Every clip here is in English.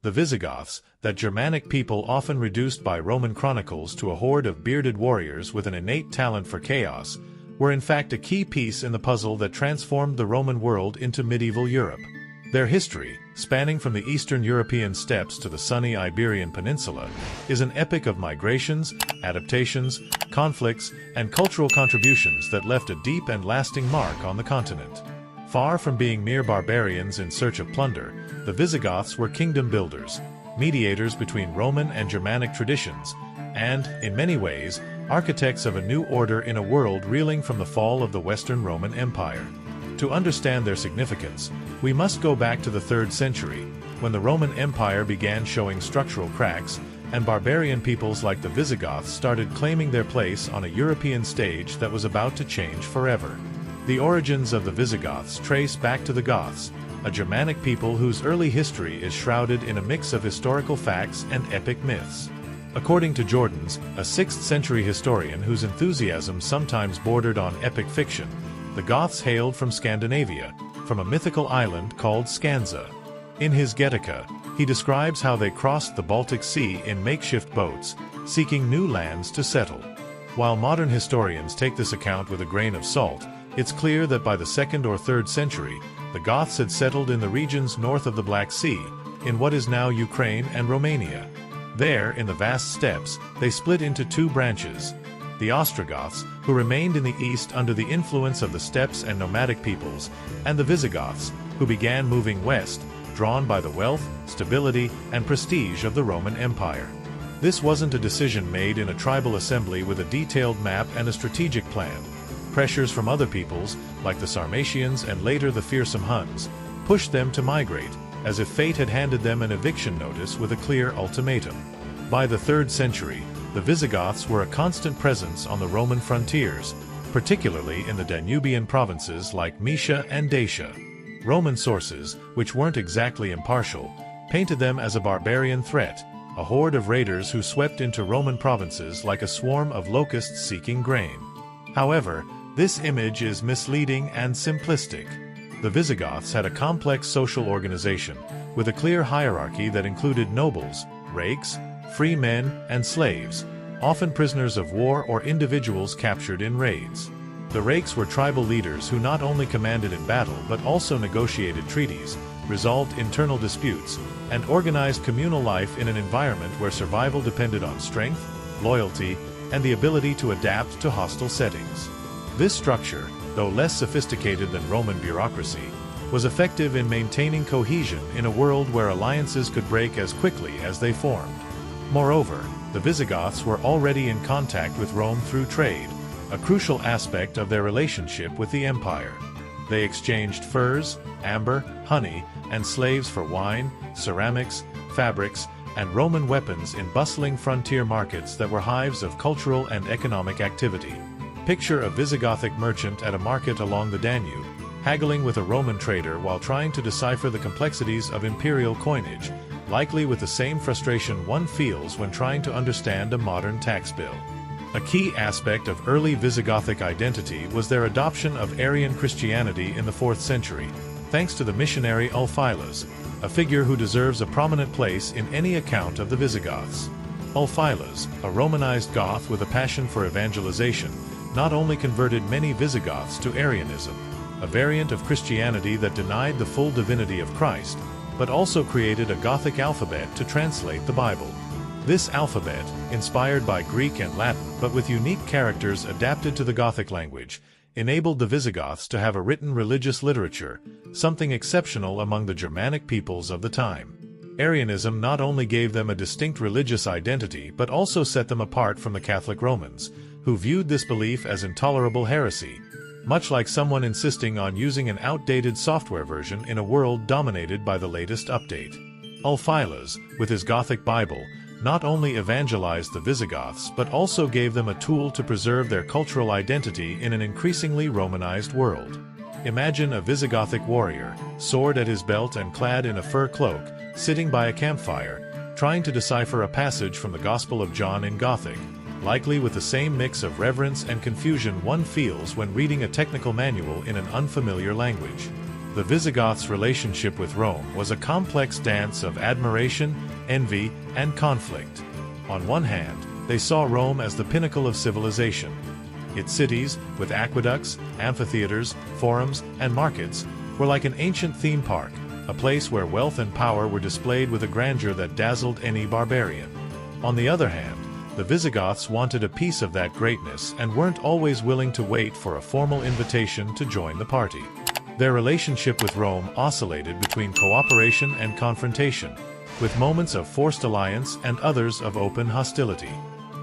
the Visigoths, that Germanic people often reduced by Roman chronicles to a horde of bearded warriors with an innate talent for chaos, were in fact a key piece in the puzzle that transformed the Roman world into medieval Europe. Their history, spanning from the Eastern European steppes to the sunny Iberian Peninsula, is an epic of migrations, adaptations, conflicts, and cultural contributions that left a deep and lasting mark on the continent. Far from being mere barbarians in search of plunder, the Visigoths were kingdom builders, mediators between Roman and Germanic traditions, and, in many ways, architects of a new order in a world reeling from the fall of the Western Roman Empire. To understand their significance, we must go back to the 3rd century, when the Roman Empire began showing structural cracks, and barbarian peoples like the Visigoths started claiming their place on a European stage that was about to change forever. The origins of the Visigoths trace back to the Goths, a Germanic people whose early history is shrouded in a mix of historical facts and epic myths. According to Jordanes, a 6th century historian whose enthusiasm sometimes bordered on epic fiction, the Goths hailed from Scandinavia, from a mythical island called Skansa. In his Getica, he describes how they crossed the Baltic Sea in makeshift boats, seeking new lands to settle. While modern historians take this account with a grain of salt, it's clear that by the 2nd or 3rd century, the Goths had settled in the regions north of the Black Sea, in what is now Ukraine and Romania. There, in the vast steppes, they split into 2 branches: the Ostrogoths, who remained in the east under the influence of the steppes and nomadic peoples, and the Visigoths, who began moving west, drawn by the wealth, stability, and prestige of the Roman Empire. This wasn't a decision made in a tribal assembly with a detailed map and a strategic plan. Pressures from other peoples, like the Sarmatians and later the fearsome Huns, pushed them to migrate, as if fate had handed them an eviction notice with a clear ultimatum. By the 3rd century, the Visigoths were a constant presence on the Roman frontiers, particularly in the Danubian provinces like Moesia and Dacia. Roman sources, which weren't exactly impartial, painted them as a barbarian threat, a horde of raiders who swept into Roman provinces like a swarm of locusts seeking grain. However, this image is misleading and simplistic. The Visigoths had a complex social organization, with a clear hierarchy that included nobles, rakes, free men, and slaves, often prisoners of war or individuals captured in raids. The rakes were tribal leaders who not only commanded in battle but also negotiated treaties, resolved internal disputes, and organized communal life in an environment where survival depended on strength, loyalty, and the ability to adapt to hostile settings. This structure, though less sophisticated than Roman bureaucracy, was effective in maintaining cohesion in a world where alliances could break as quickly as they formed. Moreover, the Visigoths were already in contact with Rome through trade, a crucial aspect of their relationship with the empire. They exchanged furs, amber, honey, and slaves for wine, ceramics, fabrics, and Roman weapons in bustling frontier markets that were hives of cultural and economic activity. Picture a Visigothic merchant at a market along the Danube, haggling with a Roman trader while trying to decipher the complexities of imperial coinage, likely with the same frustration one feels when trying to understand a modern tax bill. A key aspect of early Visigothic identity was their adoption of Arian Christianity in the 4th century, thanks to the missionary Ulfilas, a figure who deserves a prominent place in any account of the Visigoths. Ulfilas, a Romanized Goth with a passion for evangelization, not only converted many Visigoths to Arianism, a variant of Christianity that denied the full divinity of Christ, but also created a Gothic alphabet to translate the Bible. This alphabet, inspired by Greek and Latin but with unique characters adapted to the Gothic language, enabled the Visigoths to have a written religious literature, something exceptional among the Germanic peoples of the time. Arianism not only gave them a distinct religious identity but also set them apart from the Catholic Romans, who viewed this belief as intolerable heresy, much like someone insisting on using an outdated software version in a world dominated by the latest update. Ulfilas, with his Gothic Bible, not only evangelized the Visigoths but also gave them a tool to preserve their cultural identity in an increasingly Romanized world. Imagine a Visigothic warrior, sword at his belt and clad in a fur cloak, sitting by a campfire, trying to decipher a passage from the Gospel of John in Gothic, likely with the same mix of reverence and confusion one feels when reading a technical manual in an unfamiliar language. The Visigoths' relationship with Rome was a complex dance of admiration, envy, and conflict. On one hand, they saw Rome as the pinnacle of civilization. Its cities, with aqueducts, amphitheaters, forums, and markets, were like an ancient theme park, a place where wealth and power were displayed with a grandeur that dazzled any barbarian. On the other hand, the Visigoths wanted a piece of that greatness and weren't always willing to wait for a formal invitation to join the party. Their relationship with Rome oscillated between cooperation and confrontation, with moments of forced alliance and others of open hostility.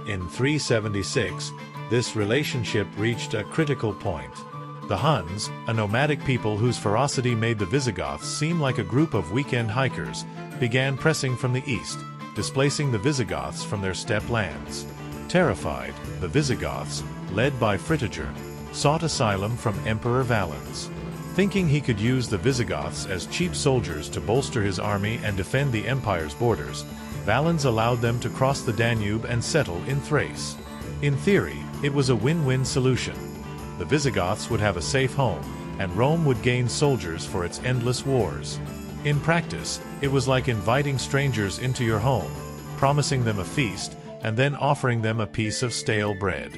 In 376, this relationship reached a critical point. The Huns, a nomadic people whose ferocity made the Visigoths seem like a group of weekend hikers, began pressing from the east, displacing the Visigoths from their steppe lands. Terrified, the Visigoths, led by Fritigern, sought asylum from Emperor Valens. Thinking he could use the Visigoths as cheap soldiers to bolster his army and defend the empire's borders, Valens allowed them to cross the Danube and settle in Thrace. In theory, it was a win-win solution. The Visigoths would have a safe home, and Rome would gain soldiers for its endless wars. In practice, it was like inviting strangers into your home, promising them a feast, and then offering them a piece of stale bread.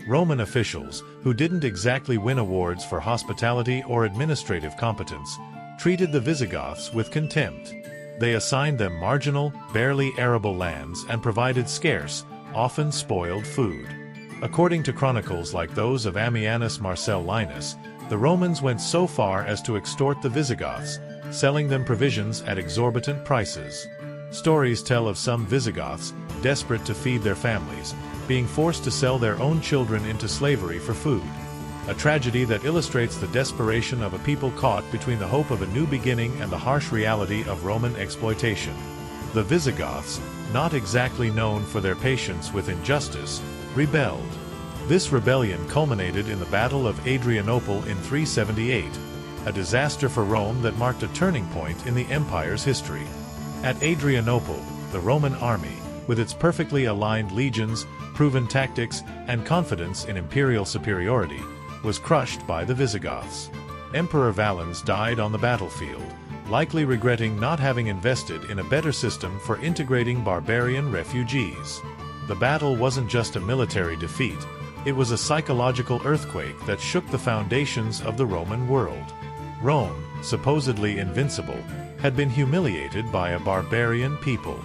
Roman officials, who didn't exactly win awards for hospitality or administrative competence, treated the Visigoths with contempt. They assigned them marginal, barely arable lands and provided scarce, often spoiled food. According to chronicles like those of Ammianus Marcellinus, the Romans went so far as to extort the Visigoths, selling them provisions at exorbitant prices. Stories tell of some Visigoths, desperate to feed their families, being forced to sell their own children into slavery for food. A tragedy that illustrates the desperation of a people caught between the hope of a new beginning and the harsh reality of Roman exploitation. The Visigoths, not exactly known for their patience with injustice, rebelled. This rebellion culminated in the Battle of Adrianople in 378, a disaster for Rome that marked a turning point in the empire's history. At Adrianople, the Roman army, with its perfectly aligned legions, proven tactics, and confidence in imperial superiority, was crushed by the Visigoths. Emperor Valens died on the battlefield, likely regretting not having invested in a better system for integrating barbarian refugees. The battle wasn't just a military defeat, it was a psychological earthquake that shook the foundations of the Roman world. Rome, supposedly invincible, had been humiliated by a barbarian people.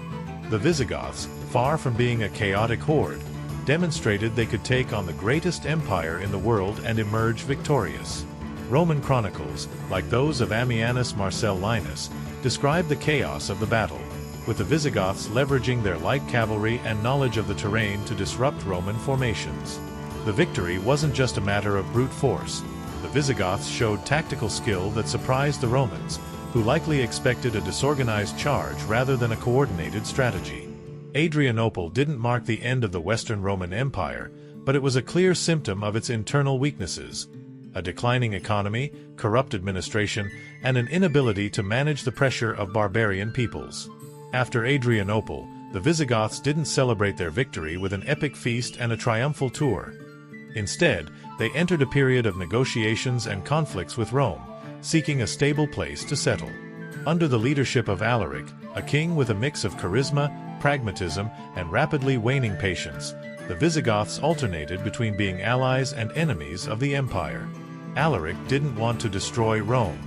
The Visigoths, far from being a chaotic horde, demonstrated they could take on the greatest empire in the world and emerge victorious. Roman chronicles, like those of Ammianus Marcellinus, describe the chaos of the battle, with the Visigoths leveraging their light cavalry and knowledge of the terrain to disrupt Roman formations. The victory wasn't just a matter of brute force. The Visigoths showed tactical skill that surprised the Romans, who likely expected a disorganized charge rather than a coordinated strategy. Adrianople didn't mark the end of the Western Roman Empire, but it was a clear symptom of its internal weaknesses: a declining economy, corrupt administration, and an inability to manage the pressure of barbarian peoples. After Adrianople, the Visigoths didn't celebrate their victory with an epic feast and a triumphal tour. Instead, they entered a period of negotiations and conflicts with Rome, seeking a stable place to settle. Under the leadership of Alaric, a king with a mix of charisma, pragmatism, and rapidly waning patience, the Visigoths alternated between being allies and enemies of the empire. Alaric didn't want to destroy Rome.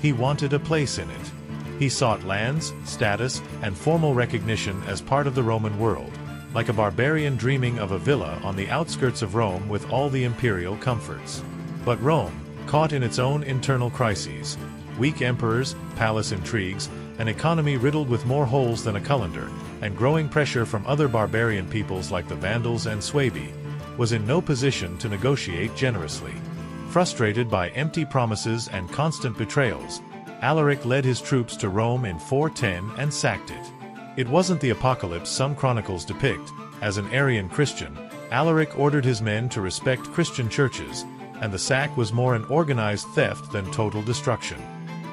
He wanted a place in it. He sought lands, status, and formal recognition as part of the Roman world, like a barbarian dreaming of a villa on the outskirts of Rome with all the imperial comforts. But Rome, caught in its own internal crises, weak emperors, palace intrigues, an economy riddled with more holes than a colander, and growing pressure from other barbarian peoples like the Vandals and Suebi, was in no position to negotiate generously. Frustrated by empty promises and constant betrayals, Alaric led his troops to Rome in 410 and sacked it. It wasn't the apocalypse some chronicles depict. As an Arian Christian, Alaric ordered his men to respect Christian churches, and the sack was more an organized theft than total destruction.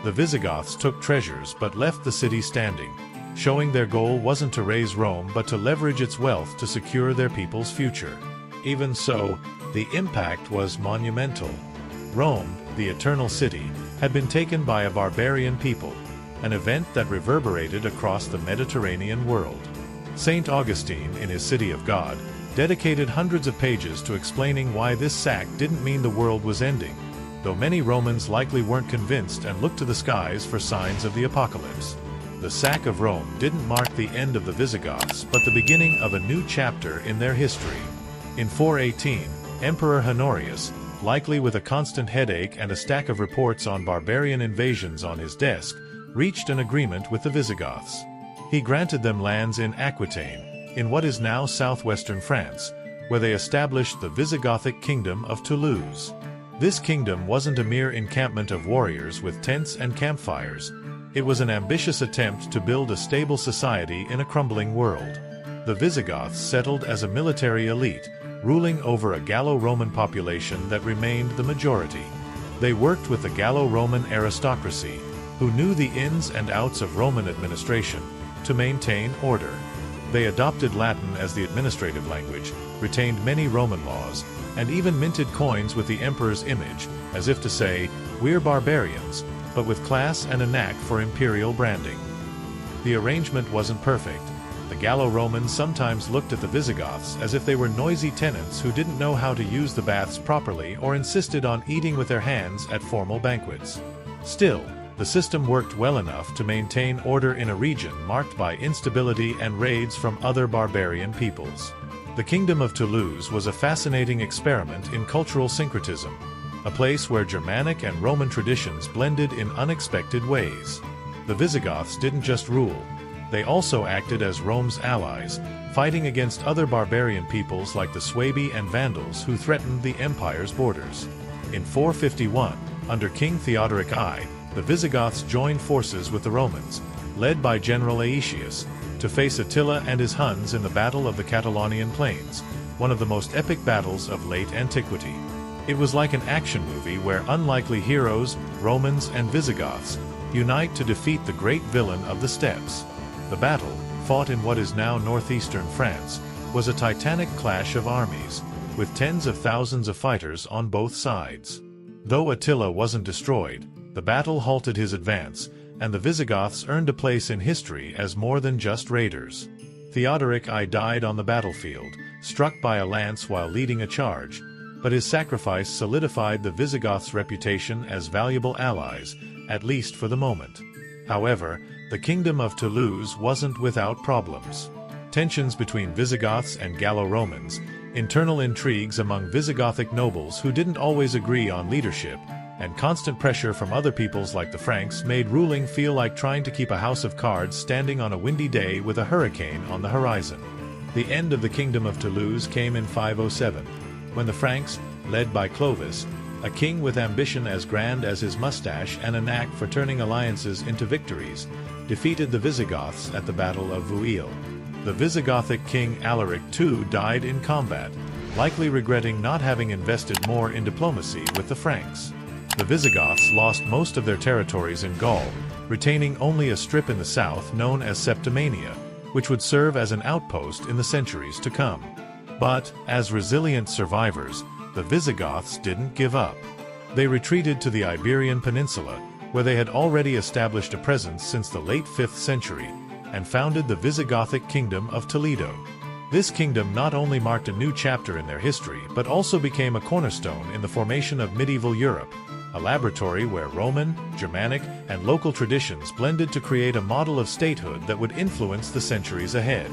The Visigoths took treasures but left the city standing, showing their goal wasn't to raise Rome but to leverage its wealth to secure their people's future. Even so, the impact was monumental. Rome, the eternal city, had been taken by a barbarian people, an event that reverberated across the Mediterranean world. Saint Augustine, in his City of God, dedicated hundreds of pages to explaining why this sack didn't mean the world was ending, though many Romans likely weren't convinced and looked to the skies for signs of the apocalypse. The sack of Rome didn't mark the end of the Visigoths, but the beginning of a new chapter in their history. In 418, Emperor Honorius, likely with a constant headache and a stack of reports on barbarian invasions on his desk, reached an agreement with the Visigoths. He granted them lands in Aquitaine, in what is now southwestern France, where they established the Visigothic kingdom of Toulouse. This kingdom wasn't a mere encampment of warriors with tents and campfires. It was an ambitious attempt to build a stable society in a crumbling world. The Visigoths settled as a military elite, ruling over a Gallo-Roman population that remained the majority. They worked with the Gallo-Roman aristocracy, who knew the ins and outs of Roman administration, to maintain order. They adopted Latin as the administrative language, retained many Roman laws, and even minted coins with the emperor's image, as if to say, "We're barbarians," but with class and a knack for imperial branding. The arrangement wasn't perfect. The Gallo-Romans sometimes looked at the Visigoths as if they were noisy tenants who didn't know how to use the baths properly or insisted on eating with their hands at formal banquets. Still, the system worked well enough to maintain order in a region marked by instability and raids from other barbarian peoples. The Kingdom of Toulouse was a fascinating experiment in cultural syncretism, a place where Germanic and Roman traditions blended in unexpected ways. The Visigoths didn't just rule. They also acted as Rome's allies, fighting against other barbarian peoples like the Suebi and Vandals who threatened the empire's borders. In 451, under King Theodoric I, the Visigoths joined forces with the Romans, led by General Aetius, to face Attila and his Huns in the Battle of the Catalaunian Plains, one of the most epic battles of late antiquity. It was like an action movie where unlikely heroes, Romans and Visigoths, unite to defeat the great villain of the steppes. The battle, fought in what is now northeastern France, was a titanic clash of armies, with tens of thousands of fighters on both sides. Though Attila wasn't destroyed, the battle halted his advance, and the Visigoths earned a place in history as more than just raiders. Theodoric I died on the battlefield, struck by a lance while leading a charge, but his sacrifice solidified the Visigoths' reputation as valuable allies, at least for the moment. However, the Kingdom of Toulouse wasn't without problems. Tensions between Visigoths and Gallo-Romans, internal intrigues among Visigothic nobles who didn't always agree on leadership, and constant pressure from other peoples like the Franks made ruling feel like trying to keep a house of cards standing on a windy day with a hurricane on the horizon. The end of the Kingdom of Toulouse came in 507, when the Franks, led by Clovis, a king with ambition as grand as his mustache and a knack for turning alliances into victories, defeated the Visigoths at the Battle of Vouille. The Visigothic king Alaric too died in combat, likely regretting not having invested more in diplomacy with the Franks. The Visigoths lost most of their territories in Gaul, retaining only a strip in the south known as Septimania, which would serve as an outpost in the centuries to come. But, as resilient survivors, the Visigoths didn't give up. They retreated to the Iberian Peninsula, where they had already established a presence since the late 5th century, and founded the Visigothic kingdom of Toledo. This kingdom not only marked a new chapter in their history but also became a cornerstone in the formation of medieval Europe, a laboratory where Roman, Germanic, and local traditions blended to create a model of statehood that would influence the centuries ahead.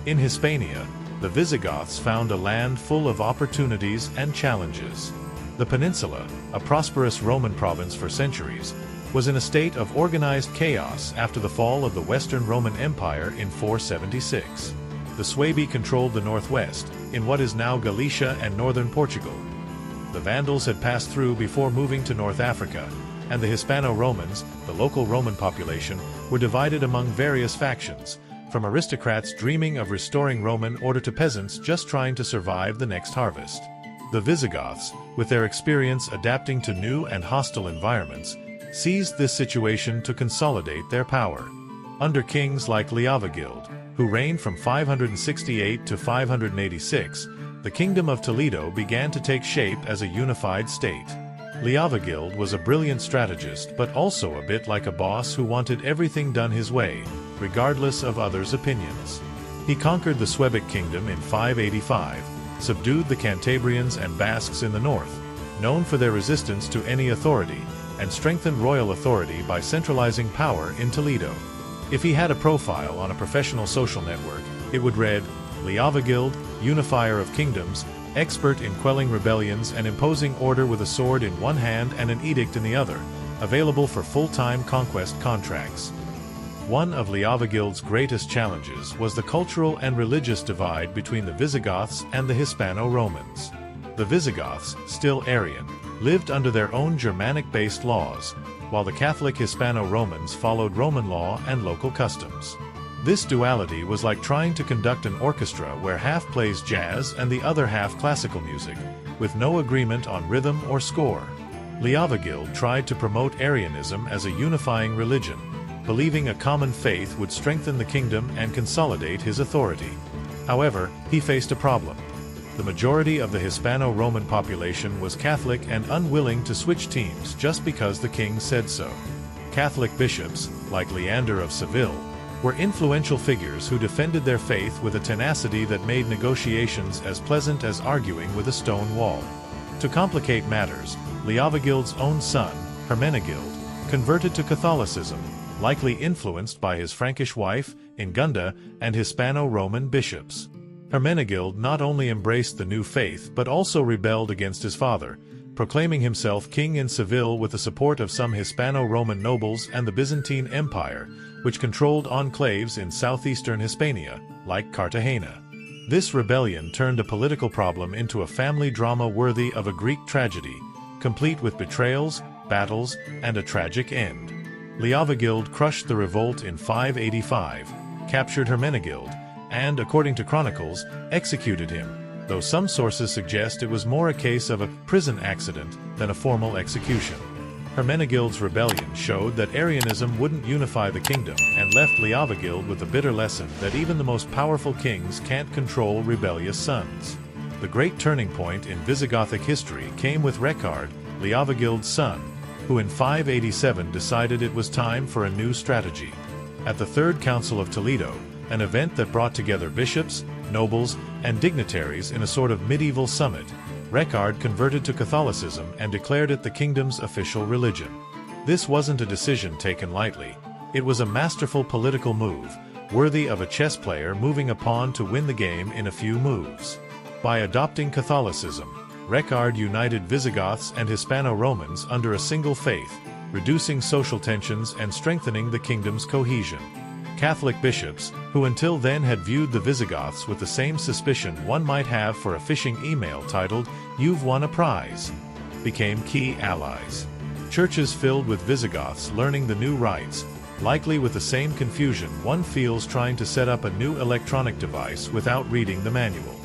In Hispania, the Visigoths found a land full of opportunities and challenges. The peninsula, a prosperous Roman province for centuries, was in a state of organized chaos after the fall of the Western Roman Empire in 476. The Suebi controlled the northwest, in what is now Galicia and northern Portugal. The Vandals had passed through before moving to North Africa, and the Hispano-Romans, the local Roman population, were divided among various factions, from aristocrats dreaming of restoring Roman order to peasants just trying to survive the next harvest. The Visigoths, with their experience adapting to new and hostile environments, seized this situation to consolidate their power. Under kings like Leovigild, who reigned from 568 to 586, the Kingdom of Toledo began to take shape as a unified state. Leovigild was a brilliant strategist but also a bit like a boss who wanted everything done his way, regardless of others' opinions. He conquered the Suebic kingdom in 585, subdued the Cantabrians and Basques in the north, known for their resistance to any authority, and strengthened royal authority by centralizing power in Toledo. If he had a profile on a professional social network, it would read, Leovigild, unifier of kingdoms, expert in quelling rebellions and imposing order with a sword in one hand and an edict in the other, available for full-time conquest contracts. One of Leovigild's greatest challenges was the cultural and religious divide between the Visigoths and the Hispano-Romans. The Visigoths, still Arian, lived under their own Germanic-based laws, while the Catholic Hispano-Romans followed Roman law and local customs. This duality was like trying to conduct an orchestra where half plays jazz and the other half classical music, with no agreement on rhythm or score. Leovigild tried to promote Arianism as a unifying religion, believing a common faith would strengthen the kingdom and consolidate his authority. However, he faced a problem. The majority of the Hispano-Roman population was Catholic and unwilling to switch teams just because the king said so. Catholic bishops, like Leander of Seville, were influential figures who defended their faith with a tenacity that made negotiations as pleasant as arguing with a stone wall. To complicate matters, Leovigild's own son, Hermenegild, converted to Catholicism, likely influenced by his Frankish wife, Ingunda, and Hispano-Roman bishops. Hermenegild not only embraced the new faith but also rebelled against his father, proclaiming himself king in Seville with the support of some Hispano-Roman nobles and the Byzantine Empire, which controlled enclaves in southeastern Hispania, like Cartagena. This rebellion turned a political problem into a family drama worthy of a Greek tragedy, complete with betrayals, battles, and a tragic end. Leovigild crushed the revolt in 585, captured Hermenegild, and, according to chronicles, executed him, though some sources suggest it was more a case of a prison accident than a formal execution. Hermenegild's rebellion showed that Arianism wouldn't unify the kingdom and left Leovigild with a bitter lesson that even the most powerful kings can't control rebellious sons. The great turning point in Visigothic history came with Recard, Leovigild's son, who in 587 decided it was time for a new strategy. At the Third Council of Toledo, an event that brought together bishops, nobles, and dignitaries in a sort of medieval summit, Recard converted to Catholicism and declared it the kingdom's official religion. This wasn't a decision taken lightly. It was a masterful political move, worthy of a chess player moving a pawn to win the game in a few moves. By adopting Catholicism, Recard united Visigoths and Hispano-Romans under a single faith, reducing social tensions and strengthening the kingdom's cohesion. Catholic bishops, who until then had viewed the Visigoths with the same suspicion one might have for a phishing email titled, "You've won a prize," became key allies. Churches filled with Visigoths learning the new rites, likely with the same confusion one feels trying to set up a new electronic device without reading the manual.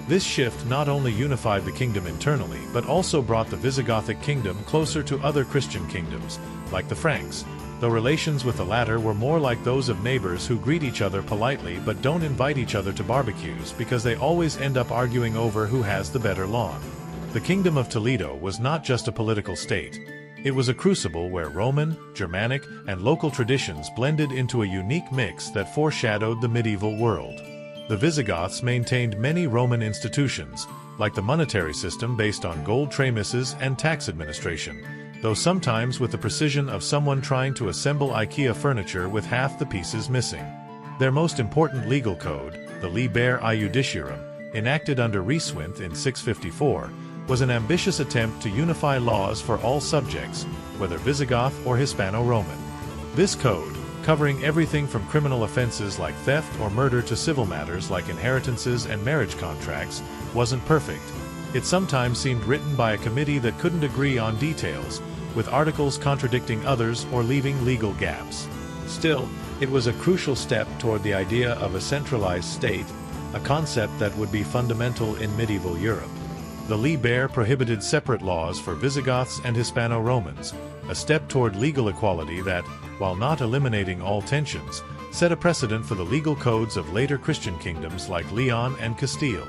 This shift not only unified the kingdom internally but also brought the Visigothic kingdom closer to other Christian kingdoms, like the Franks, though relations with the latter were more like those of neighbors who greet each other politely but don't invite each other to barbecues because they always end up arguing over who has the better lawn. The Kingdom of Toledo was not just a political state. It was a crucible where Roman, Germanic, and local traditions blended into a unique mix that foreshadowed the medieval world. The Visigoths maintained many Roman institutions, like the monetary system based on gold tramises and tax administration, though sometimes with the precision of someone trying to assemble IKEA furniture with half the pieces missing. Their most important legal code, the Liber Iudiciarum, enacted under Rhyswinth in 654, was an ambitious attempt to unify laws for all subjects, whether Visigoth or Hispano-Roman. This code, covering everything from criminal offenses like theft or murder to civil matters like inheritances and marriage contracts, wasn't perfect. It sometimes seemed written by a committee that couldn't agree on details, with articles contradicting others or leaving legal gaps. Still, it was a crucial step toward the idea of a centralized state, a concept that would be fundamental in medieval Europe. The Liber prohibited separate laws for Visigoths and Hispano-Romans, a step toward legal equality that, while not eliminating all tensions, set a precedent for the legal codes of later Christian kingdoms like Leon and Castile.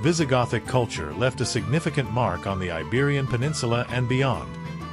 Visigothic culture left a significant mark on the Iberian Peninsula and beyond,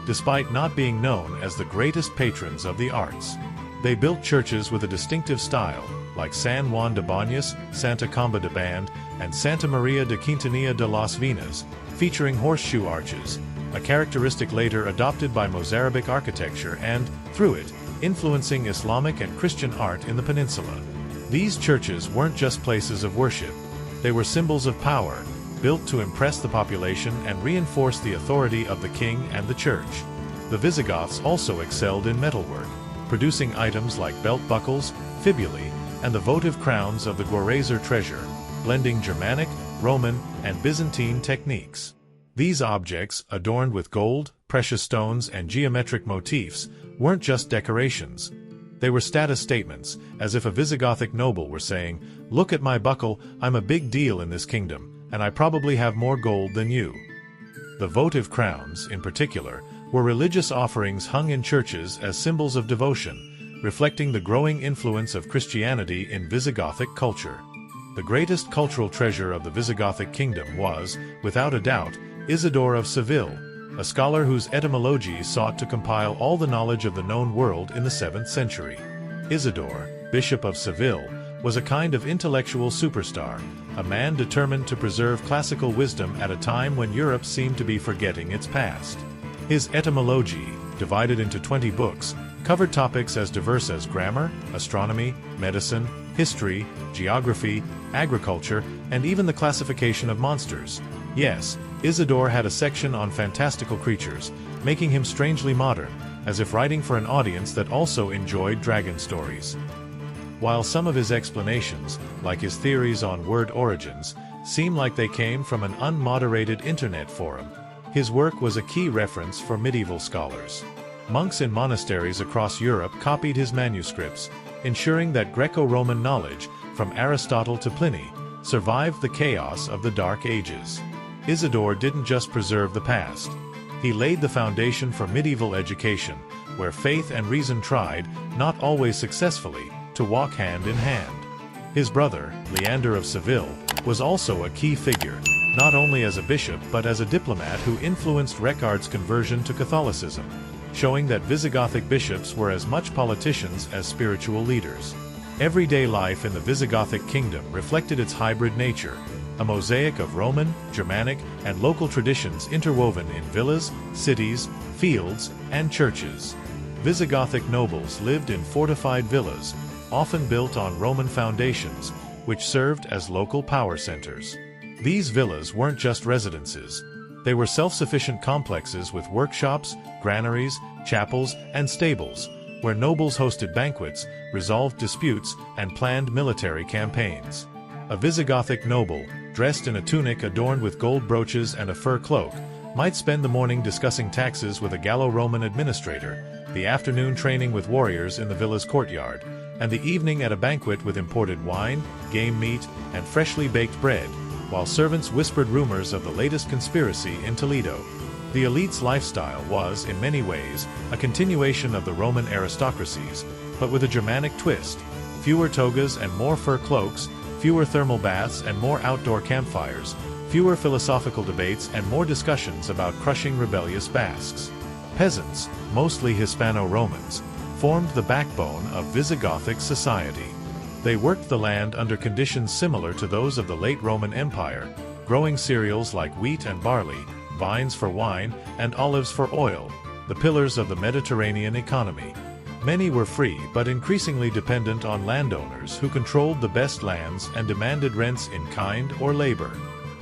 despite not being known as the greatest patrons of the arts. They built churches with a distinctive style, like San Juan de Baños, Santa Comba de Band, and Santa Maria de Quintanilla de las Venas, featuring horseshoe arches, a characteristic later adopted by Mozarabic architecture and, through it, influencing Islamic and Christian art in the peninsula. These churches weren't just places of worship. They were symbols of power, built to impress the population and reinforce the authority of the king and the church. The Visigoths also excelled in metalwork, producing items like belt buckles, fibulae, and the votive crowns of the Guadalete treasure, blending Germanic, Roman, and Byzantine techniques. These objects, adorned with gold, precious stones, and geometric motifs, weren't just decorations. They were status statements, as if a Visigothic noble were saying, "Look at my buckle, I'm a big deal in this kingdom, and I probably have more gold than you." The votive crowns, in particular, were religious offerings hung in churches as symbols of devotion, reflecting the growing influence of Christianity in Visigothic culture. The greatest cultural treasure of the Visigothic kingdom was, without a doubt, Isidore of Seville, a scholar whose etymology sought to compile all the knowledge of the known world in the 7th century. Isidore, Bishop of Seville, was a kind of intellectual superstar, a man determined to preserve classical wisdom at a time when Europe seemed to be forgetting its past. His etymology, divided into 20 books, covered topics as diverse as grammar, astronomy, medicine, history, geography, agriculture, and even the classification of monsters. Yes, Isidore had a section on fantastical creatures, making him strangely modern, as if writing for an audience that also enjoyed dragon stories. While some of his explanations, like his theories on word origins, seem like they came from an unmoderated internet forum, his work was a key reference for medieval scholars. Monks in monasteries across Europe copied his manuscripts, ensuring that Greco-Roman knowledge, from Aristotle to Pliny, survived the chaos of the Dark Ages. Isidore didn't just preserve the past. He laid the foundation for medieval education, where faith and reason tried, not always successfully, to walk hand in hand. His brother, Leander of Seville, was also a key figure, not only as a bishop but as a diplomat who influenced Recard's conversion to Catholicism, showing that Visigothic bishops were as much politicians as spiritual leaders. Everyday life in the Visigothic kingdom reflected its hybrid nature, a mosaic of Roman, Germanic, and local traditions interwoven in villas, cities, fields, and churches. Visigothic nobles lived in fortified villas, often built on Roman foundations, which served as local power centers. These villas weren't just residences. They were self-sufficient complexes with workshops, granaries, chapels, and stables, where nobles hosted banquets, resolved disputes, and planned military campaigns. A Visigothic noble, dressed in a tunic adorned with gold brooches and a fur cloak, might spend the morning discussing taxes with a Gallo-Roman administrator, the afternoon training with warriors in the villa's courtyard, and the evening at a banquet with imported wine, game meat, and freshly baked bread, while servants whispered rumors of the latest conspiracy in Toledo. The elite's lifestyle was, in many ways, a continuation of the Roman aristocracies, but with a Germanic twist: fewer togas and more fur cloaks, fewer thermal baths and more outdoor campfires, fewer philosophical debates and more discussions about crushing rebellious Basques. Peasants, mostly Hispano-Romans, formed the backbone of Visigothic society. They worked the land under conditions similar to those of the late Roman Empire, growing cereals like wheat and barley, vines for wine, and olives for oil, the pillars of the Mediterranean economy. Many were free but increasingly dependent on landowners who controlled the best lands and demanded rents in kind or labor.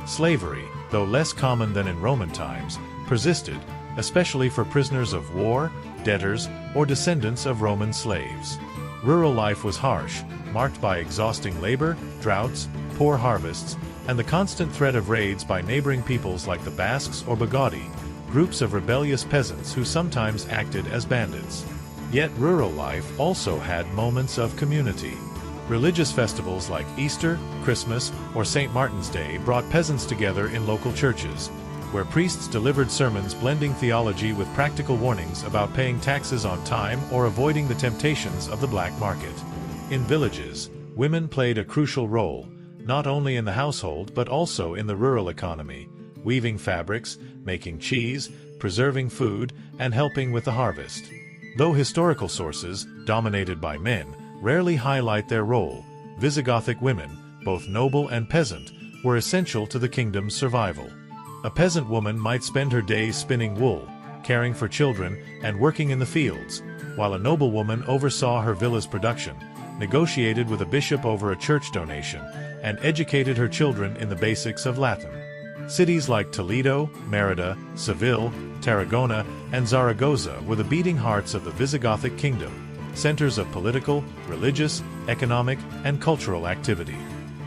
Slavery, though less common than in Roman times, persisted, especially for prisoners of war, debtors, or descendants of Roman slaves. Rural life was harsh, marked by exhausting labor, droughts, poor harvests, and the constant threat of raids by neighboring peoples like the Basques or Bagaudi, groups of rebellious peasants who sometimes acted as bandits. Yet rural life also had moments of community. Religious festivals like Easter, Christmas, or St. Martin's Day brought peasants together in local churches, where priests delivered sermons blending theology with practical warnings about paying taxes on time or avoiding the temptations of the black market. In villages, women played a crucial role, not only in the household but also in the rural economy, weaving fabrics, making cheese, preserving food, and helping with the harvest. Though historical sources, dominated by men, rarely highlight their role, Visigothic women, both noble and peasant, were essential to the kingdom's survival. A peasant woman might spend her days spinning wool, caring for children, and working in the fields, while a noblewoman oversaw her villa's production, negotiated with a bishop over a church donation, and educated her children in the basics of Latin. Cities like Toledo, Merida, Seville, Tarragona, and Zaragoza were the beating hearts of the Visigothic kingdom, centers of political, religious, economic, and cultural activity.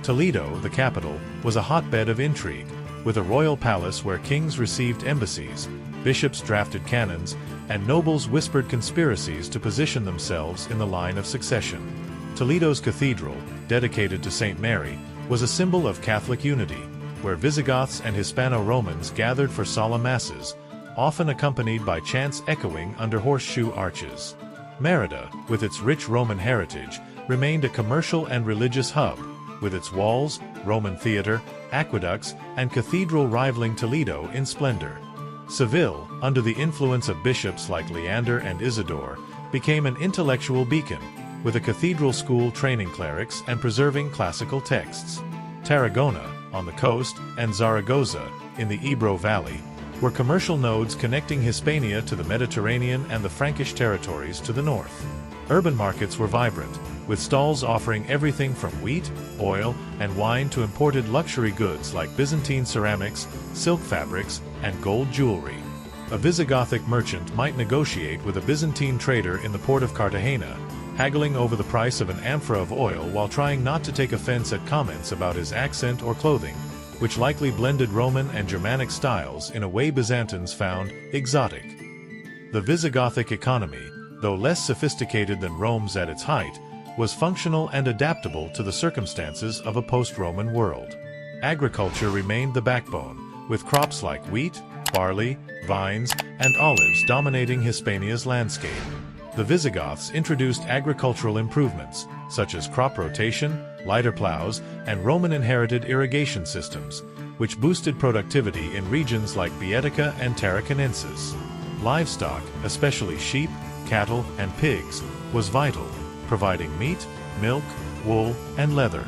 Toledo, the capital, was a hotbed of intrigue, with a royal palace where kings received embassies, bishops drafted canons, and nobles whispered conspiracies to position themselves in the line of succession. Toledo's cathedral, dedicated to St. Mary, was a symbol of Catholic unity, where Visigoths and Hispano-Romans gathered for solemn masses, often accompanied by chants echoing under horseshoe arches. Merida, with its rich Roman heritage, remained a commercial and religious hub, with its walls, Roman theater, aqueducts, and cathedral rivaling Toledo in splendor. Seville, under the influence of bishops like Leander and Isidore, became an intellectual beacon, with a cathedral school training clerics and preserving classical texts. Tarragona, on the coast, and Zaragoza, in the Ebro Valley, were commercial nodes connecting Hispania to the Mediterranean and the Frankish territories to the north. Urban markets were vibrant, with stalls offering everything from wheat, oil, and wine to imported luxury goods like Byzantine ceramics, silk fabrics, and gold jewelry. A Visigothic merchant might negotiate with a Byzantine trader in the port of Cartagena, haggling over the price of an amphora of oil while trying not to take offense at comments about his accent or clothing, which likely blended Roman and Germanic styles in a way Byzantines found exotic. The Visigothic economy, though less sophisticated than Rome's at its height, was functional and adaptable to the circumstances of a post-Roman world. Agriculture remained the backbone, with crops like wheat, barley, vines, and olives dominating Hispania's landscape. The Visigoths introduced agricultural improvements, such as crop rotation, lighter plows, and Roman-inherited irrigation systems, which boosted productivity in regions like Baetica and Tarraconensis. Livestock, especially sheep, cattle, and pigs, was vital, providing meat, milk, wool, and leather.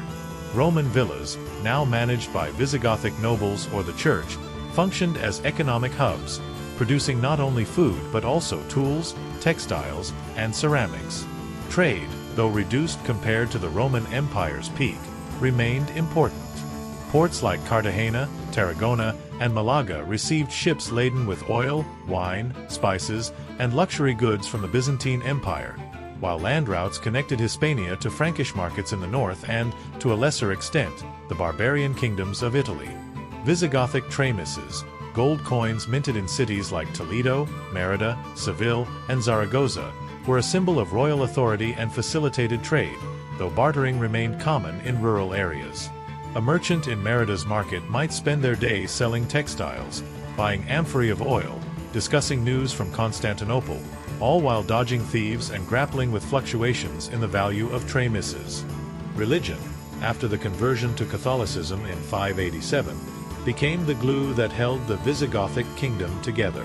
Roman villas, now managed by Visigothic nobles or the church, functioned as economic hubs, producing not only food but also tools, textiles, and ceramics. Trade, though reduced compared to the Roman Empire's peak, remained important. Ports like Cartagena, Tarragona, and Malaga received ships laden with oil, wine, spices, and luxury goods from the Byzantine Empire, while land routes connected Hispania to Frankish markets in the north and, to a lesser extent, the barbarian kingdoms of Italy. Visigothic tramises, gold coins minted in cities like Toledo, Merida, Seville, and Zaragoza, were a symbol of royal authority and facilitated trade, though bartering remained common in rural areas. A merchant in Merida's market might spend their day selling textiles, buying amphorae of oil, discussing news from Constantinople, all while dodging thieves and grappling with fluctuations in the value of tramises. Religion, after the conversion to Catholicism in 587, became the glue that held the Visigothic kingdom together.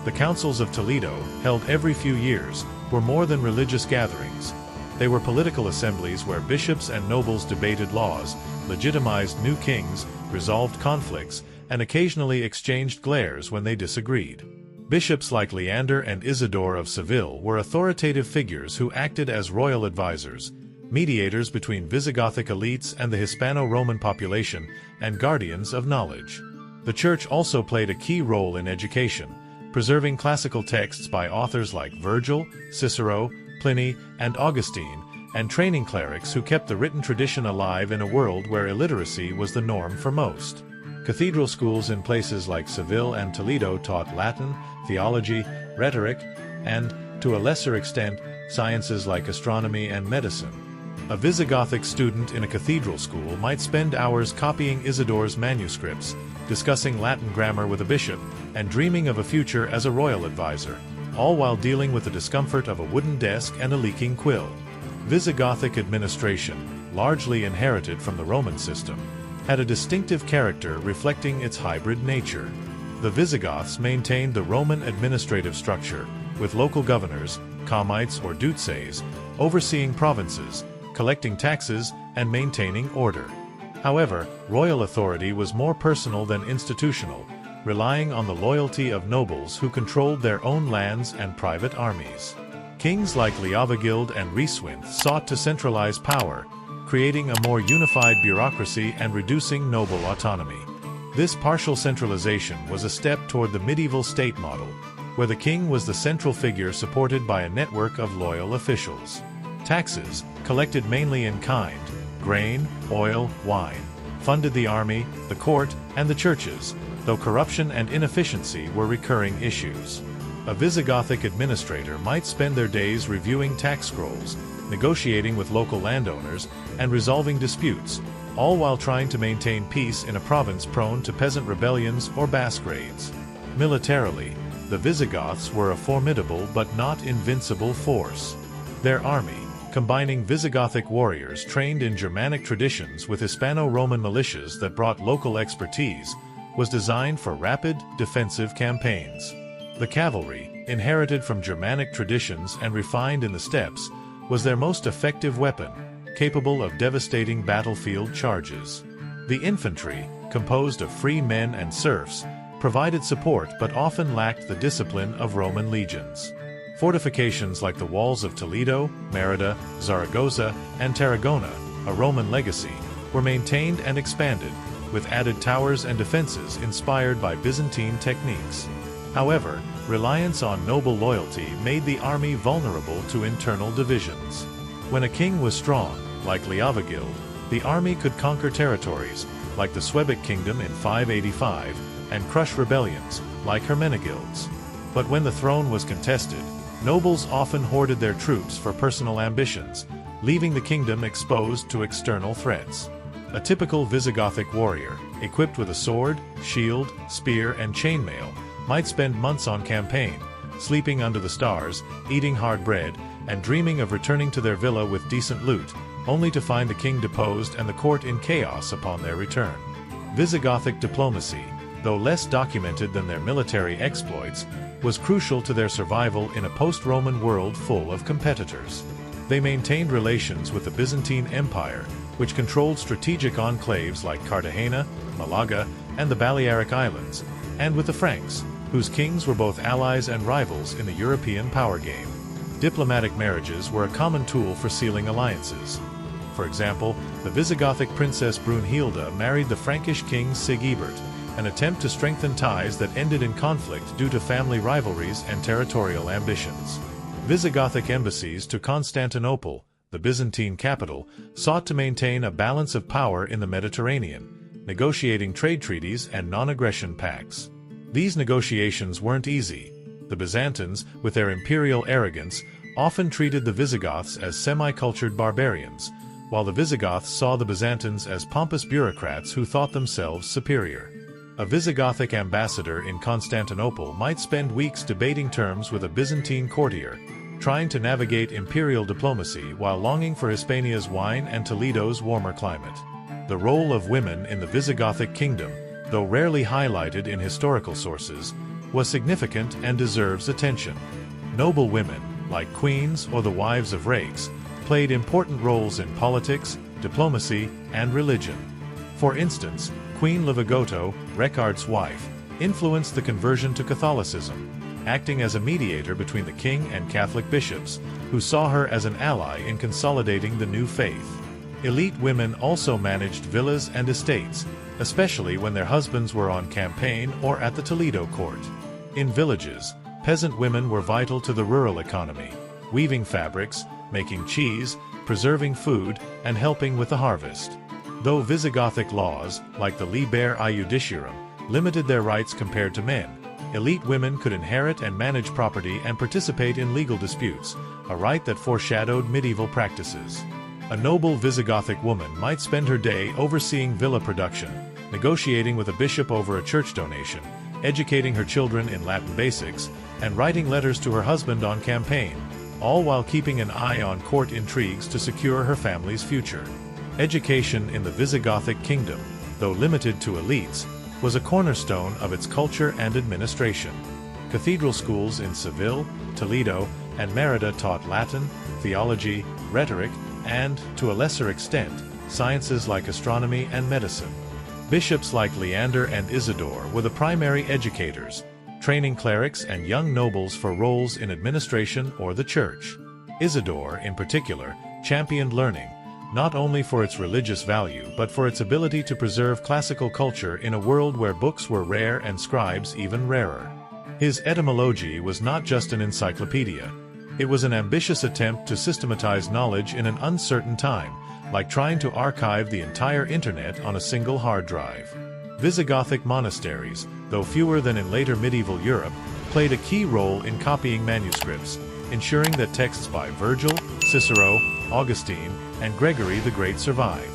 The councils of Toledo, held every few years, were more than religious gatherings. They were political assemblies where bishops and nobles debated laws, legitimized new kings, resolved conflicts, and occasionally exchanged glares when they disagreed. Bishops like Leander and Isidore of Seville were authoritative figures who acted as royal advisors, mediators between Visigothic elites and the Hispano-Roman population, and guardians of knowledge. The Church also played a key role in education, preserving classical texts by authors like Virgil, Cicero, Pliny, and Augustine, and training clerics who kept the written tradition alive in a world where illiteracy was the norm for most. Cathedral schools in places like Seville and Toledo taught Latin, theology, rhetoric, and, to a lesser extent, sciences like astronomy and medicine. A Visigothic student in a cathedral school might spend hours copying Isidore's manuscripts, discussing Latin grammar with a bishop, and dreaming of a future as a royal advisor, all while dealing with the discomfort of a wooden desk and a leaking quill. Visigothic administration, largely inherited from the Roman system, had a distinctive character reflecting its hybrid nature. The Visigoths maintained the Roman administrative structure, with local governors, comites or duces, overseeing provinces, collecting taxes, and maintaining order. However, royal authority was more personal than institutional, relying on the loyalty of nobles who controlled their own lands and private armies. Kings like Leovigild and Rhyswinth sought to centralize power, creating a more unified bureaucracy and reducing noble autonomy. This partial centralization was a step toward the medieval state model, where the king was the central figure supported by a network of loyal officials. Taxes, collected mainly in kind, grain, oil, wine, funded the army, the court, and the churches, though corruption and inefficiency were recurring issues. A Visigothic administrator might spend their days reviewing tax scrolls, negotiating with local landowners, and resolving disputes, all while trying to maintain peace in a province prone to peasant rebellions or Basque raids. Militarily, the Visigoths were a formidable but not invincible force. Their army, combining Visigothic warriors trained in Germanic traditions with Hispano-Roman militias that brought local expertise, was designed for rapid, defensive campaigns. The cavalry, inherited from Germanic traditions and refined in the steppes, was their most effective weapon, capable of devastating battlefield charges. The infantry, composed of free men and serfs, provided support but often lacked the discipline of Roman legions. Fortifications like the walls of Toledo, Merida, Zaragoza, and Tarragona, a Roman legacy, were maintained and expanded, with added towers and defenses inspired by Byzantine techniques. However, reliance on noble loyalty made the army vulnerable to internal divisions. When a king was strong, like Leovigild, the army could conquer territories, like the Suebic kingdom in 585, and crush rebellions, like Hermenegild's. But when the throne was contested, nobles often hoarded their troops for personal ambitions, leaving the kingdom exposed to external threats. A typical Visigothic warrior, equipped with a sword, shield, spear, and chainmail, might spend months on campaign, sleeping under the stars, eating hard bread, and dreaming of returning to their villa with decent loot, only to find the king deposed and the court in chaos upon their return. Visigothic diplomacy, though less documented than their military exploits, was crucial to their survival in a post-Roman world full of competitors. They maintained relations with the Byzantine Empire, which controlled strategic enclaves like Cartagena, Malaga, and the Balearic Islands, and with the Franks, whose kings were both allies and rivals in the European power game. Diplomatic marriages were a common tool for sealing alliances. For example, the Visigothic princess Brunhilda married the Frankish king Sigebert, an attempt to strengthen ties that ended in conflict due to family rivalries and territorial ambitions. Visigothic embassies to Constantinople, the Byzantine capital, sought to maintain a balance of power in the Mediterranean, negotiating trade treaties and non-aggression pacts. These negotiations weren't easy. The Byzantines, with their imperial arrogance, often treated the Visigoths as semi-cultured barbarians, while the Visigoths saw the Byzantines as pompous bureaucrats who thought themselves superior. A Visigothic ambassador in Constantinople might spend weeks debating terms with a Byzantine courtier, trying to navigate imperial diplomacy while longing for Hispania's wine and Toledo's warmer climate. The role of women in the Visigothic kingdom, though rarely highlighted in historical sources, was significant and deserves attention. Noble women, like queens or the wives of rakes, played important roles in politics, diplomacy, and religion. For instance, Queen Levigoto, Recard's wife, influenced the conversion to Catholicism, acting as a mediator between the king and Catholic bishops, who saw her as an ally in consolidating the new faith. Elite women also managed villas and estates, especially when their husbands were on campaign or at the Toledo court. In villages, peasant women were vital to the rural economy, weaving fabrics, making cheese, preserving food, and helping with the harvest. Though Visigothic laws, like the Liber Iudiciarum, limited their rights compared to men, elite women could inherit and manage property and participate in legal disputes, a right that foreshadowed medieval practices. A noble Visigothic woman might spend her day overseeing villa production, negotiating with a bishop over a church donation, educating her children in Latin basics, and writing letters to her husband on campaign, all while keeping an eye on court intrigues to secure her family's future. Education in the Visigothic kingdom, though though limited to elites, was a cornerstone of its culture and administration. Cathedral schools in Seville, Toledo, and Merida taught Latin, theology, rhetoric, and, to a lesser extent, sciences like astronomy and medicine. Bishops like Leander and Isidore were the primary educators, training clerics and young nobles for roles in administration or the church. Isidore, in particular, championed learning, not only for its religious value but for its ability to preserve classical culture in a world where books were rare and scribes even rarer. His etymology was not just an encyclopedia. It was an ambitious attempt to systematize knowledge in an uncertain time, like trying to archive the entire internet on a single hard drive. Visigothic monasteries, though fewer than in later medieval Europe, played a key role in copying manuscripts, ensuring that texts by Virgil, Cicero, Augustine, and Gregory the Great survived.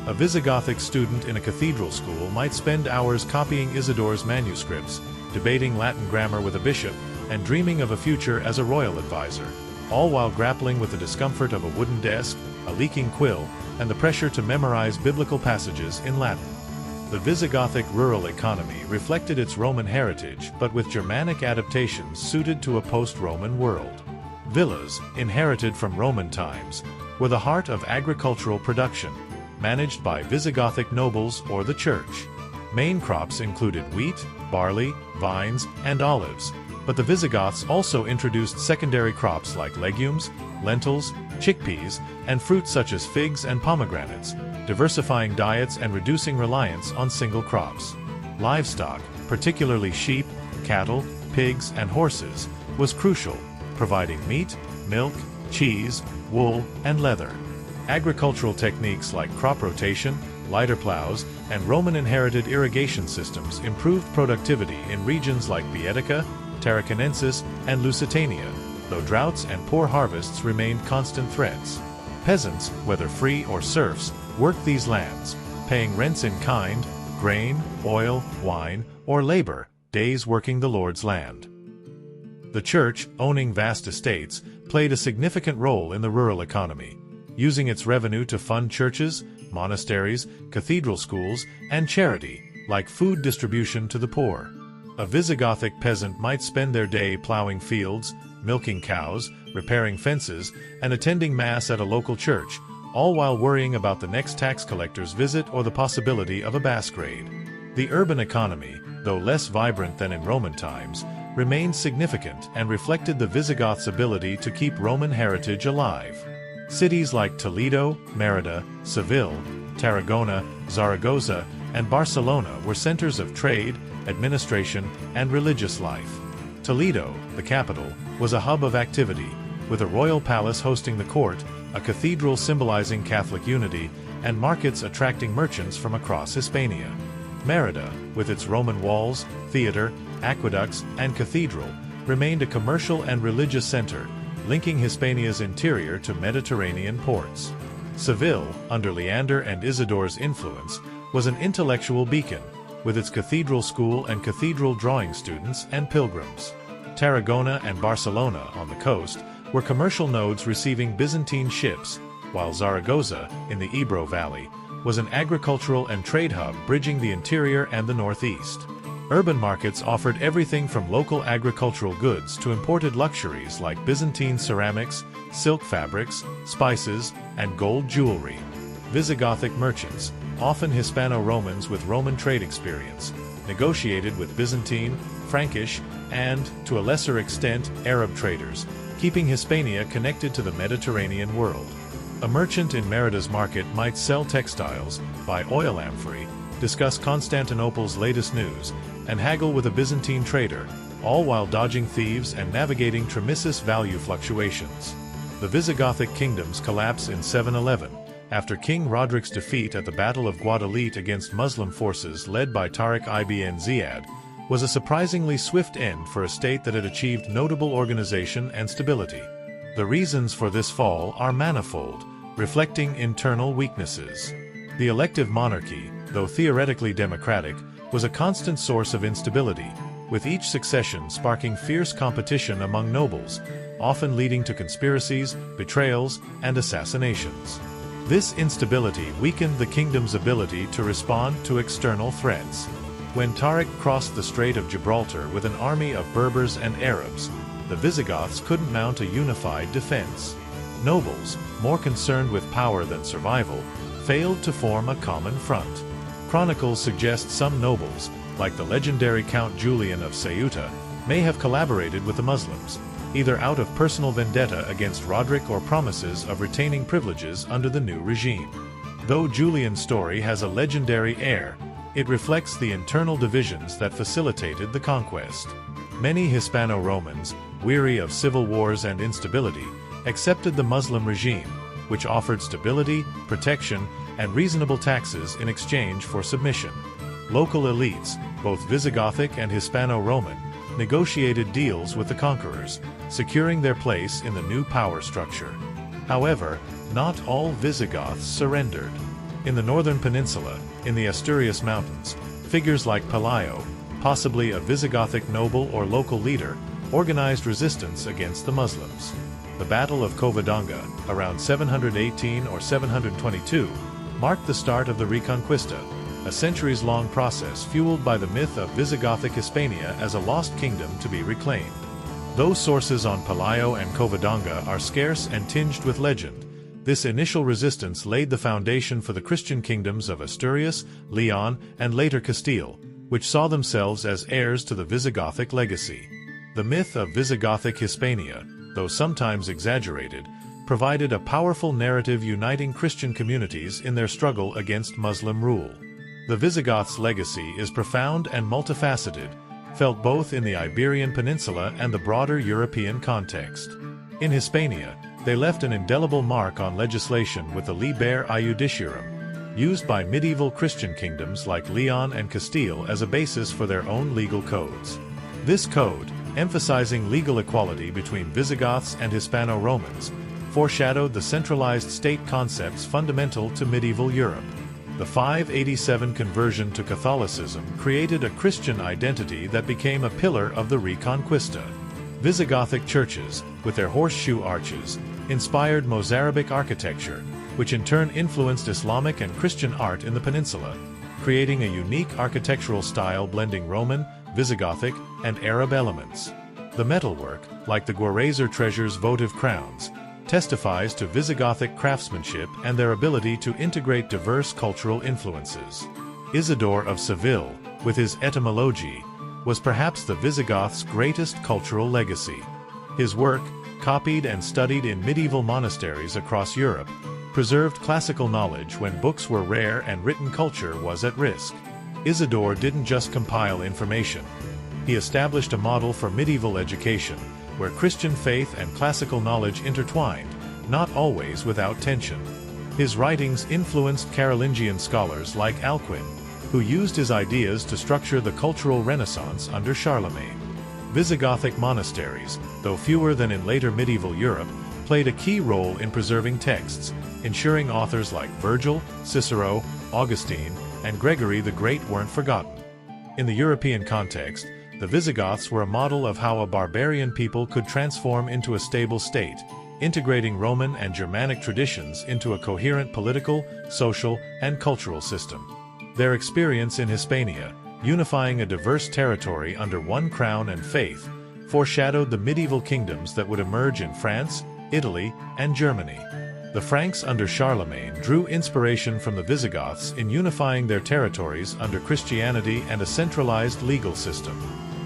A Visigothic student in a cathedral school might spend hours copying Isidore's manuscripts, debating Latin grammar with a bishop, and dreaming of a future as a royal advisor, all while grappling with the discomfort of a wooden desk, a leaking quill, and the pressure to memorize biblical passages in Latin. The Visigothic rural economy reflected its Roman heritage but with Germanic adaptations suited to a post-Roman world. Villas, inherited from Roman times, were the heart of agricultural production, managed by Visigothic nobles or the church. Main crops included wheat, barley, vines, and olives, but the Visigoths also introduced secondary crops like legumes, lentils, chickpeas, and fruits such as figs and pomegranates, diversifying diets and reducing reliance on single crops. Livestock, particularly sheep, cattle, pigs, and horses, was crucial, providing meat, milk, cheese, wool, and leather. Agricultural techniques like crop rotation, lighter plows, and Roman-inherited irrigation systems improved productivity in regions like Baetica, Tarraconensis, and Lusitania, though droughts and poor harvests remained constant threats. Peasants, whether free or serfs, worked these lands, paying rents in kind, grain, oil, wine, or labor, days working the Lord's land. The church, owning vast estates, played a significant role in the rural economy, using its revenue to fund churches, monasteries, cathedral schools, and charity, like food distribution to the poor. A Visigothic peasant might spend their day plowing fields, milking cows, repairing fences, and attending Mass at a local church, all while worrying about the next tax collector's visit or the possibility of a bass raid. The urban economy, though less vibrant than in Roman times, remained significant and reflected the Visigoths' ability to keep Roman heritage alive. Cities like Toledo, Merida, Seville, Tarragona, Zaragoza, and Barcelona were centers of trade, administration, and religious life. Toledo, the capital, was a hub of activity, with a royal palace hosting the court, a cathedral symbolizing Catholic unity, and markets attracting merchants from across Hispania. Merida, with its Roman walls, theater, aqueducts, and cathedral, remained a commercial and religious center, linking Hispania's interior to Mediterranean ports. Seville, under Leander and Isidore's influence, was an intellectual beacon, with its cathedral school and cathedral drawing students and pilgrims. Tarragona and Barcelona, on the coast, were commercial nodes receiving Byzantine ships, while Zaragoza, in the Ebro Valley, was an agricultural and trade hub bridging the interior and the northeast. Urban markets offered everything from local agricultural goods to imported luxuries like Byzantine ceramics, silk fabrics, spices, and gold jewelry. Visigothic merchants, often Hispano-Romans with Roman trade experience, negotiated with Byzantine, Frankish, and, to a lesser extent, Arab traders, keeping Hispania connected to the Mediterranean world. A merchant in Merida's market might sell textiles, buy oil amphorae, discuss Constantinople's latest news, and haggle with a Byzantine trader, all while dodging thieves and navigating tremendous value fluctuations. The Visigothic kingdom's collapse in 711, after King Rodric's defeat at the Battle of Guadalete against Muslim forces led by Tariq ibn Ziyad, was a surprisingly swift end for a state that had achieved notable organization and stability. The reasons for this fall are manifold, reflecting internal weaknesses. The elective monarchy, though theoretically democratic, was a constant source of instability, with each succession sparking fierce competition among nobles, often leading to conspiracies, betrayals, and assassinations. This instability weakened the kingdom's ability to respond to external threats. When Tariq crossed the Strait of Gibraltar with an army of Berbers and Arabs, the Visigoths couldn't mount a unified defense. Nobles, more concerned with power than survival, failed to form a common front. Chronicles suggest some nobles, like the legendary Count Julian of Ceuta, may have collaborated with the Muslims, either out of personal vendetta against Roderick or promises of retaining privileges under the new regime. Though Julian's story has a legendary air, it reflects the internal divisions that facilitated the conquest. Many Hispano-Romans, weary of civil wars and instability, accepted the Muslim regime, which offered stability, protection, and reasonable taxes in exchange for submission. Local elites, both Visigothic and Hispano-Roman, negotiated deals with the conquerors, securing their place in the new power structure. However, not all Visigoths surrendered. In the northern peninsula, in the Asturias Mountains, figures like Pelayo, possibly a Visigothic noble or local leader, organized resistance against the Muslims. The Battle of Covadonga, around 718 or 722, marked the start of the Reconquista, a centuries-long process fueled by the myth of Visigothic Hispania as a lost kingdom to be reclaimed. Though sources on Pelayo and Covadonga are scarce and tinged with legend, this initial resistance laid the foundation for the Christian kingdoms of Asturias, Leon, and later Castile, which saw themselves as heirs to the Visigothic legacy. The myth of Visigothic Hispania, though sometimes exaggerated, provided a powerful narrative uniting Christian communities in their struggle against Muslim rule. The Visigoths' legacy is profound and multifaceted, felt both in the Iberian Peninsula and the broader European context. In Hispania, they left an indelible mark on legislation with the Liber Iudiciarum, used by medieval Christian kingdoms like Leon and Castile as a basis for their own legal codes. This code, emphasizing legal equality between Visigoths and Hispano-Romans, foreshadowed the centralized state concepts fundamental to medieval Europe. The 587 conversion to Catholicism created a Christian identity that became a pillar of the Reconquista. Visigothic churches, with their horseshoe arches, inspired Mozarabic architecture, which in turn influenced Islamic and Christian art in the peninsula, creating a unique architectural style blending Roman, Visigothic, and Arab elements. The metalwork, like the Guarrazer treasure's votive crowns, testifies to Visigothic craftsmanship and their ability to integrate diverse cultural influences. Isidore of Seville, with his etymology, was perhaps the Visigoths' greatest cultural legacy. His work, copied and studied in medieval monasteries across Europe, preserved classical knowledge when books were rare and written culture was at risk. Isidore didn't just compile information. He established a model for medieval education, where Christian faith and classical knowledge intertwined, not always without tension. His writings influenced Carolingian scholars like Alcuin, who used his ideas to structure the cultural renaissance under Charlemagne. Visigothic monasteries, though fewer than in later medieval Europe, played a key role in preserving texts, ensuring authors like Virgil, Cicero, Augustine, and Gregory the Great weren't forgotten. In the European context, the Visigoths were a model of how a barbarian people could transform into a stable state, integrating Roman and Germanic traditions into a coherent political, social, and cultural system. Their experience in Hispania, unifying a diverse territory under one crown and faith, foreshadowed the medieval kingdoms that would emerge in France, Italy, and Germany. The Franks under Charlemagne drew inspiration from the Visigoths in unifying their territories under Christianity and a centralized legal system.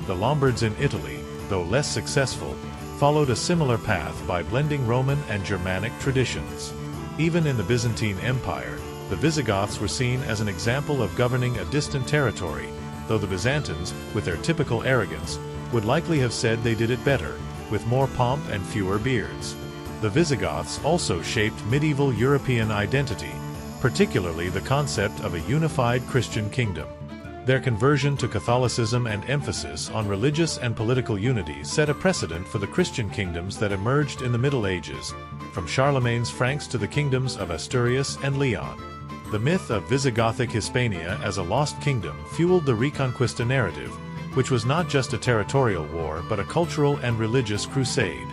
The Lombards in Italy, though less successful, followed a similar path by blending Roman and Germanic traditions. Even in the Byzantine Empire, the Visigoths were seen as an example of governing a distant territory, though the Byzantines, with their typical arrogance, would likely have said they did it better, with more pomp and fewer beards. The Visigoths also shaped medieval European identity, particularly the concept of a unified Christian kingdom. Their conversion to Catholicism and emphasis on religious and political unity set a precedent for the Christian kingdoms that emerged in the Middle Ages, from Charlemagne's Franks to the kingdoms of Asturias and Leon. The myth of Visigothic Hispania as a lost kingdom fueled the Reconquista narrative, which was not just a territorial war but a cultural and religious crusade.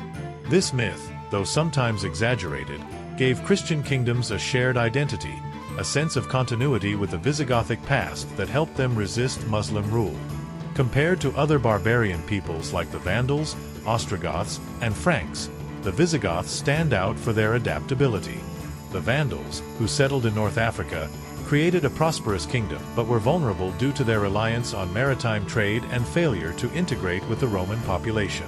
This myth, though sometimes exaggerated, gave Christian kingdoms a shared identity, a sense of continuity with the Visigothic past that helped them resist Muslim rule. Compared to other barbarian peoples like the Vandals, Ostrogoths, and Franks, the Visigoths stand out for their adaptability. The Vandals, who settled in North Africa, created a prosperous kingdom but were vulnerable due to their reliance on maritime trade and failure to integrate with the Roman population.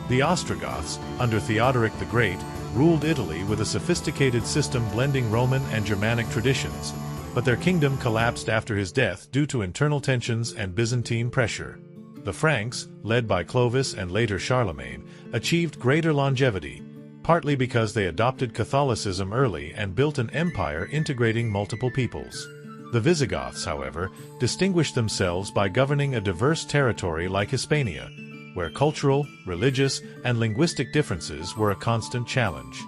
The Ostrogoths, under Theodoric the Great, ruled Italy with a sophisticated system blending Roman and Germanic traditions, but their kingdom collapsed after his death due to internal tensions and Byzantine pressure. The Franks, led by Clovis and later Charlemagne, achieved greater longevity, partly because they adopted Catholicism early and built an empire integrating multiple peoples. The Visigoths, however, distinguished themselves by governing a diverse territory like Hispania, where cultural, religious, and linguistic differences were a constant challenge.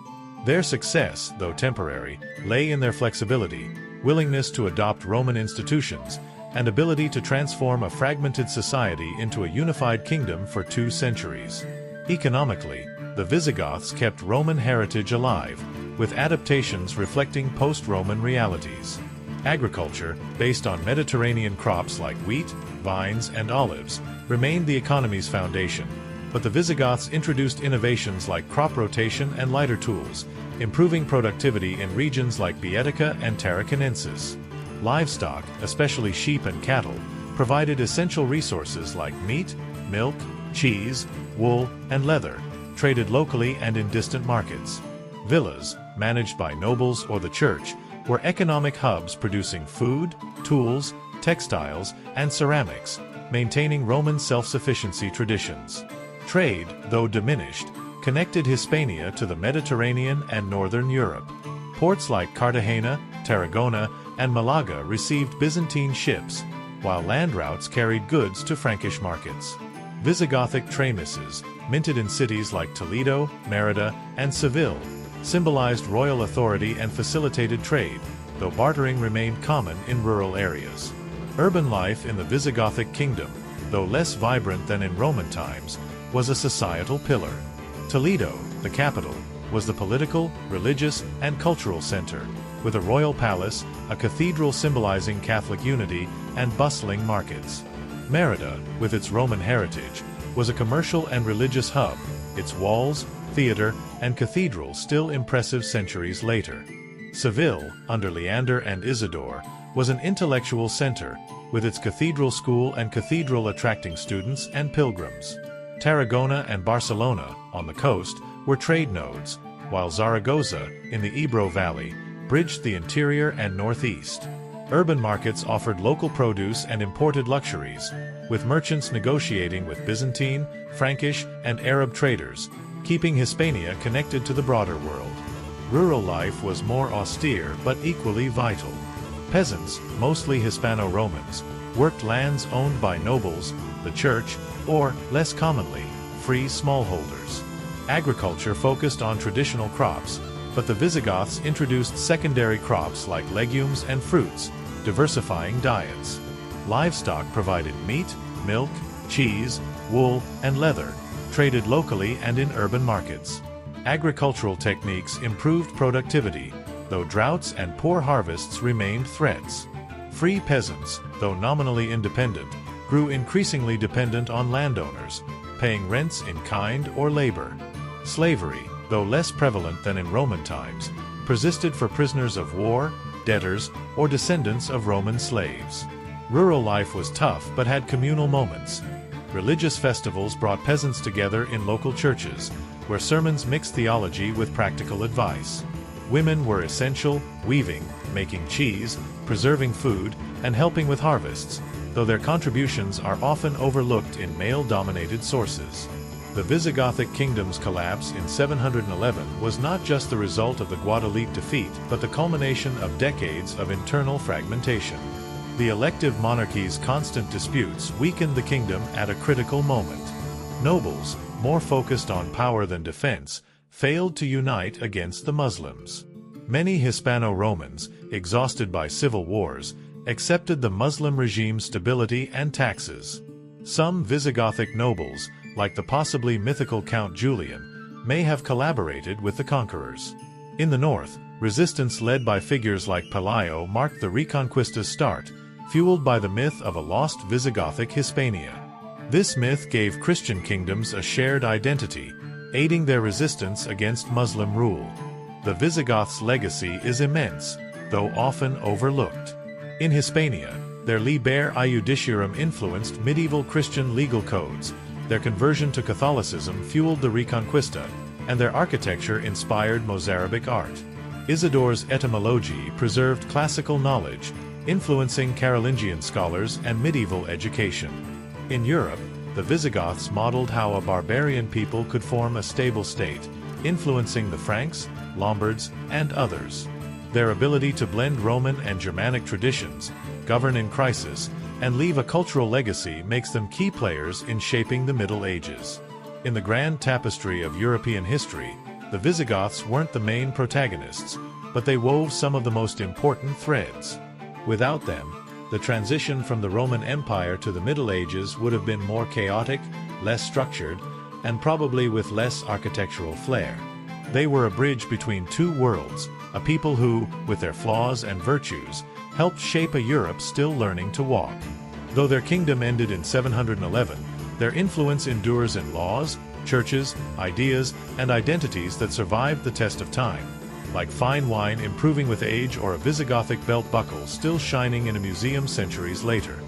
Their success, though temporary, lay in their flexibility, willingness to adopt Roman institutions, and ability to transform a fragmented society into a unified kingdom for 2 centuries. Economically, the Visigoths kept Roman heritage alive, with adaptations reflecting post-Roman realities. Agriculture, based on Mediterranean crops like wheat, vines, and olives, remained the economy's foundation, but the Visigoths introduced innovations like crop rotation and lighter tools, improving productivity in regions like Boeotia and Tarraconensis. Livestock, especially sheep and cattle, provided essential resources like meat, milk, cheese, wool, and leather, traded locally and in distant markets. Villas, managed by nobles or the church, were economic hubs producing food, tools, textiles, and ceramics, maintaining Roman self-sufficiency traditions. Trade, though diminished, connected Hispania to the Mediterranean and northern Europe. Ports like Cartagena, Tarragona, and Malaga received Byzantine ships, while land routes carried goods to Frankish markets. Visigothic tramises, minted in cities like Toledo, Merida, and Seville, symbolized royal authority and facilitated trade, though bartering remained common in rural areas. Urban life in the Visigothic kingdom, though less vibrant than in Roman times, was a societal pillar. Toledo, the capital, was the political, religious, and cultural center, with a royal palace, a cathedral symbolizing Catholic unity, and bustling markets. Merida, with its Roman heritage, was a commercial and religious hub, its walls, theater, and cathedral still impressive centuries later. Seville, under Leander and Isidore, was an intellectual center, with its cathedral school and cathedral attracting students and pilgrims. Tarragona and Barcelona, on the coast, were trade nodes, while Zaragoza, in the Ebro Valley, bridged the interior and northeast. Urban markets offered local produce and imported luxuries, with merchants negotiating with Byzantine, Frankish, and Arab traders, keeping Hispania connected to the broader world. Rural life was more austere but equally vital. Peasants, mostly Hispano-Romans, worked lands owned by nobles, the church, or, less commonly, free smallholders. Agriculture focused on traditional crops, but the Visigoths introduced secondary crops like legumes and fruits, diversifying diets. Livestock provided meat, milk, cheese, wool, and leather, traded locally and in urban markets. Agricultural techniques improved productivity, though droughts and poor harvests remained threats. Free peasants, though nominally independent, grew increasingly dependent on landowners, paying rents in kind or labor. Slavery, though less prevalent than in Roman times, persisted for prisoners of war, debtors, or descendants of Roman slaves. Rural life was tough but had communal moments. Religious festivals brought peasants together in local churches, where sermons mixed theology with practical advice. Women were essential, weaving, making cheese, preserving food, and helping with harvests, though their contributions are often overlooked in male-dominated sources. The Visigothic kingdom's collapse in 711 was not just the result of the Guadalete defeat, but the culmination of decades of internal fragmentation. The elective monarchy's constant disputes weakened the kingdom at a critical moment. Nobles, more focused on power than defense, failed to unite against the Muslims. Many Hispano-Romans, exhausted by civil wars, accepted the Muslim regime's stability and taxes. Some Visigothic nobles, like the possibly mythical Count Julian, may have collaborated with the conquerors. In the north, resistance led by figures like Pelayo marked the Reconquista's start, fueled by the myth of a lost Visigothic Hispania. This myth gave Christian kingdoms a shared identity, aiding their resistance against Muslim rule. The Visigoths' legacy is immense, though often overlooked. In Hispania, their Liber Iudiciarum influenced medieval Christian legal codes, their conversion to Catholicism fueled the Reconquista, and their architecture inspired Mozarabic art. Isidore's etymology preserved classical knowledge, influencing Carolingian scholars and medieval education. In Europe, the Visigoths modeled how a barbarian people could form a stable state, influencing the Franks, Lombards, and others. Their ability to blend Roman and Germanic traditions, govern in crisis, and leave a cultural legacy makes them key players in shaping the Middle Ages. In the grand tapestry of European history, the Visigoths weren't the main protagonists, but they wove some of the most important threads. Without them, the transition from the Roman Empire to the Middle Ages would have been more chaotic, less structured, and probably with less architectural flair. They were a bridge between two worlds, a people who, with their flaws and virtues, helped shape a Europe still learning to walk. Though their kingdom ended in 711, their influence endures in laws, churches, ideas, and identities that survived the test of time, like fine wine improving with age or a Visigothic belt buckle still shining in a museum centuries later.